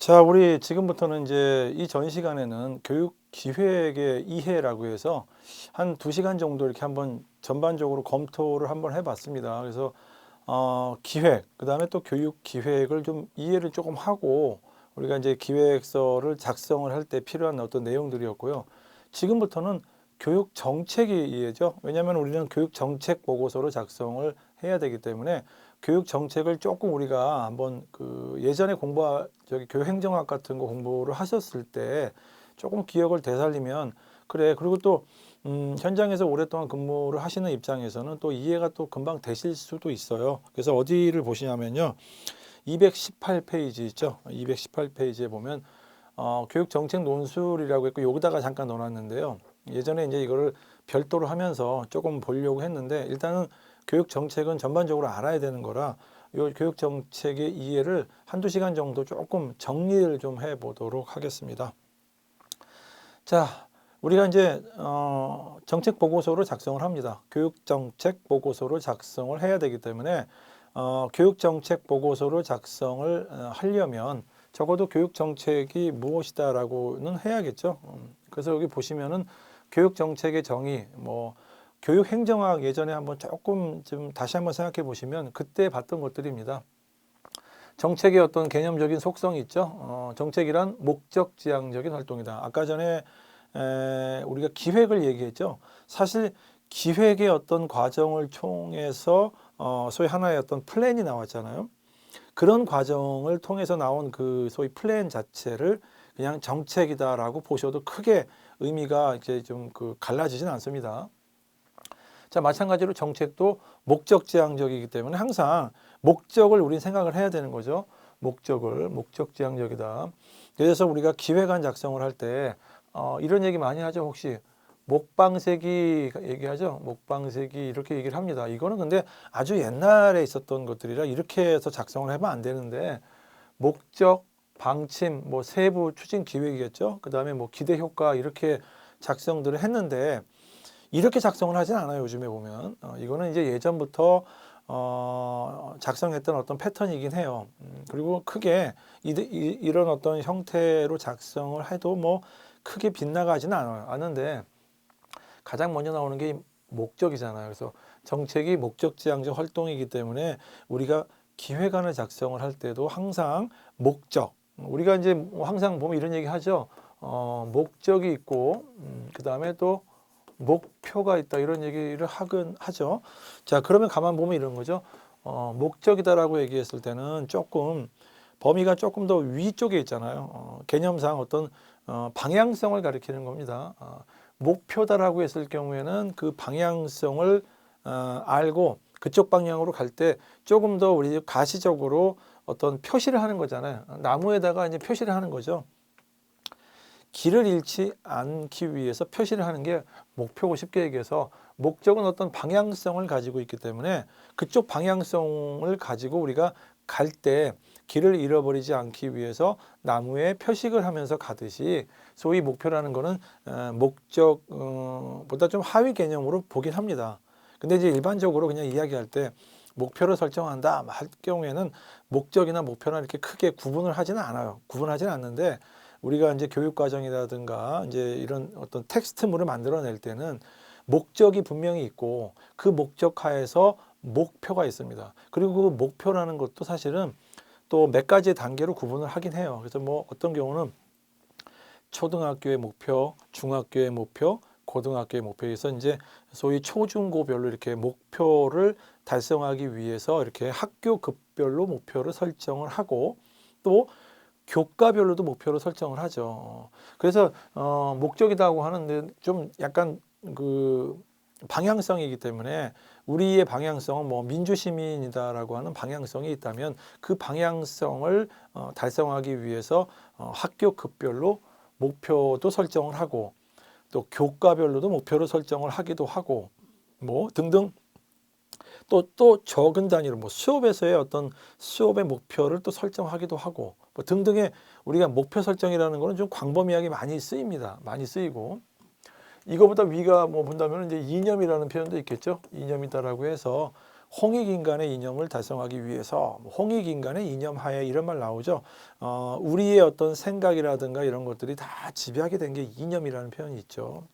자, 우리 지금부터는 이제 이 전 시간에는 교육 기획의 이해라고 해서 한 2시간 정도 이렇게 한번 전반적으로 검토를 한번 해봤습니다. 그래서 기획, 그다음에 또 교육 기획을 좀 이해를 조금 하고 우리가 이제 기획서를 작성을 할 때 필요한 어떤 내용들이었고요. 지금부터는 교육 정책이 이해죠. 왜냐하면 우리는 교육 정책 보고서로 작성을 해야 되기 때문에 교육 정책을 조금 우리가 한번 그 예전에 저기 교육행정학 같은 거 공부를 하셨을 때 조금 기억을 되살리면 그래. 그리고 또 현장에서 오랫동안 근무를 하시는 입장에서는 또 이해가 또 금방 되실 수도 있어요. 그래서 어디를 보시냐면요. 218페이지 있죠. 218페이지에 보면 교육 정책 논술이라고 했고 여기다가 잠깐 넣어놨는데요. 예전에 이제 이거를 별도로 하면서 조금 보려고 했는데 일단은 교육 정책은 전반적으로 알아야 되는 거라 이 교육 정책의 이해를 한두 시간 정도 조금 정리를 좀 해보도록 하겠습니다. 자, 우리가 이제 정책 보고서를 작성을 합니다. 교육 정책 보고서를 작성을 해야 되기 때문에 교육 정책 보고서를 작성을 하려면 적어도 교육 정책이 무엇이다라고는 해야겠죠. 그래서 여기 보시면은 교육 정책의 정의, 뭐 교육 행정학 예전에 한번 조금 좀 다시 한번 생각해 보시면 그때 봤던 것들입니다. 정책의 어떤 개념적인 속성이 있죠. 정책이란 목적 지향적인 활동이다. 아까 전에 우리가 기획을 얘기했죠. 사실 기획의 어떤 과정을 통해서 소위 하나의 어떤 플랜이 나왔잖아요. 그런 과정을 통해서 나온 그 소위 플랜 자체를 그냥 정책이다라고 보셔도 크게 의미가 이제 좀 그 갈라지진 않습니다. 자, 마찬가지로 정책도 목적 지향적이기 때문에 항상 목적을 우린 생각을 해야 되는 거죠. 목적 지향적이다. 그래서 우리가 기획안 작성을 할 때 이런 얘기 많이 하죠. 혹시 목방세기 얘기하죠. 목방세기 이렇게 얘기를 합니다. 이거는 근데 아주 옛날에 있었던 것들이라 이렇게 해서 작성을 하면 안 되는데 목적, 방침, 뭐 세부 추진 기획이겠죠. 그다음에 뭐 기대 효과 이렇게 작성들을 했는데 이렇게 작성을 하진 않아요. 요즘에 보면 이거는 이제 예전부터 작성했던 어떤 패턴이긴 해요. 그리고 크게 이런 어떤 형태로 작성을 해도 뭐 크게 빗나가지는 않은데 가장 먼저 나오는 게 목적이잖아요. 그래서 정책이 목적지향적 활동이기 때문에 우리가 기획안을 작성을 할 때도 항상 목적, 우리가 이제 항상 보면 이런 얘기 하죠. 목적이 있고 그 다음에 또 목표가 있다 이런 얘기를 하긴 하죠. 자, 그러면 가만 보면 이런 거죠. 목적이다라고 얘기했을 때는 조금 범위가 조금 더 위쪽에 있잖아요. 개념상 어떤 방향성을 가리키는 겁니다. 목표다라고 했을 경우에는 그 방향성을 알고 그쪽 방향으로 갈 때 조금 더 우리 가시적으로 어떤 표시를 하는 거잖아요. 나무에다가 이제 표시를 하는 거죠. 길을 잃지 않기 위해서 표시를 하는 게 목표고 쉽게 얘기해서 목적은 어떤 방향성을 가지고 있기 때문에 그쪽 방향성을 가지고 우리가 갈 때 길을 잃어버리지 않기 위해서 나무에 표식을 하면서 가듯이 소위 목표라는 거는 목적보다 좀 하위 개념으로 보긴 합니다. 근데 이제 일반적으로 그냥 이야기할 때 목표를 설정한다 할 경우에는 목적이나 목표나 이렇게 크게 구분을 하지는 않아요. 구분하지는 않는데 우리가 이제 교육 과정이라든가 이제 이런 어떤 텍스트물을 만들어낼 때는 목적이 분명히 있고 그 목적 하에서 목표가 있습니다. 그리고 그 목표라는 것도 사실은 또 몇 가지의 단계로 구분을 하긴 해요. 그래서 뭐 어떤 경우는 초등학교의 목표, 중학교의 목표, 고등학교의 목표에서 이제 소위 초중고별로 이렇게 목표를 달성하기 위해서 이렇게 학교급별로 목표를 설정을 하고 또 교과별로도 목표를 설정을 하죠. 그래서 목적이라고 하는데 좀 약간 그 방향성이기 때문에 우리의 방향성은 뭐 민주시민이다라고 하는 방향성이 있다면 그 방향성을 달성하기 위해서 학교급별로 목표도 설정을 하고 또 교과별로도 목표를 설정을 하기도 하고 뭐 등등 또 적은 단위로 뭐 수업에서의 어떤 수업의 목표를 또 설정하기도 하고 뭐 등등의 우리가 목표 설정이라는 거는 좀 광범위하게 많이 쓰입니다. 많이 쓰이고 이거보다 위가 뭐 본다면 이제 이념이라는 표현도 있겠죠. 이념이다라고 해서 홍익인간의 이념을 달성하기 위해서 홍익인간의 이념 하에 이런 말 나오죠. 우리의 어떤 생각이라든가 이런 것들이 다 지배하게 된 게 이념이라는 표현이 있죠.